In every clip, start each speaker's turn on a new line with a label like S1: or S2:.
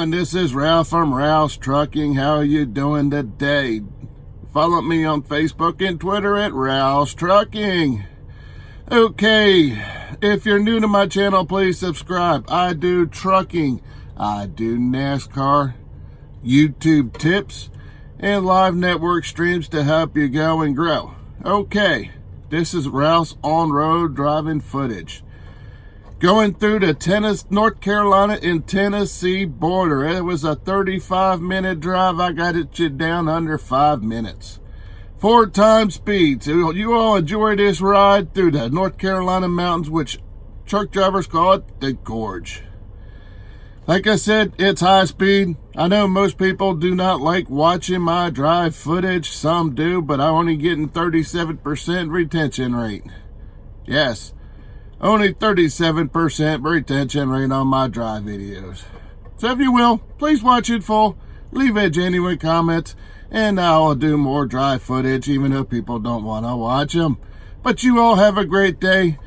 S1: everyone? This is Ralph from Ralph's Trucking. How are you doing today? Follow me on Facebook and Twitter at Ralph's Trucking. Okay, if you're new to my channel, please subscribe. I do trucking, I do NASCAR, YouTube tips, and live network streams to help you go and grow. Okay, this is Ralph's on-road driving footage. Going through the North Carolina and Tennessee border. It was a 35-minute drive. I got it down under 5 minutes. 4 times speed. So you all enjoy this ride through the North Carolina mountains, which truck drivers call it the Gorge. Like I said, it's high speed. I know most people do not like watching my drive footage. Some do, but I'm only getting 37% retention rate. Yes. Only 37% retention rate on my drive videos. So if you will, please watch it full, leave a genuine comment, and I'll do more drive footage even though people don't want to watch them. But you all have a great day.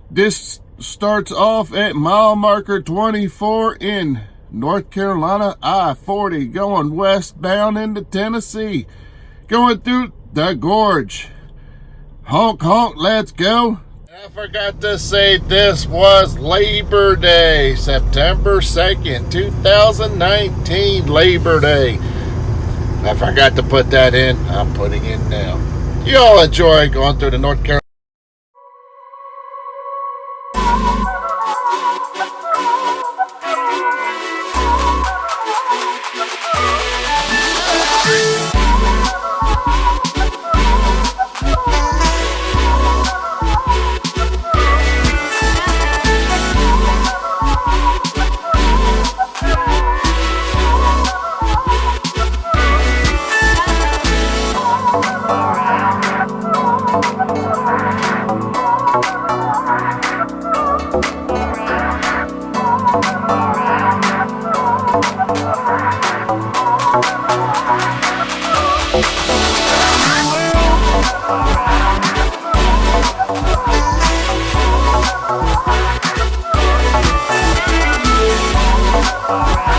S1: This starts off at mile marker 24 in North Carolina, I-40, going westbound into Tennessee, going through the Gorge. Honk, honk, let's go. I forgot to say this was Labor Day, September 2nd, 2019, Labor Day. I forgot to put that in. I'm putting it now. You all enjoy going through the North Carolina.
S2: Alright.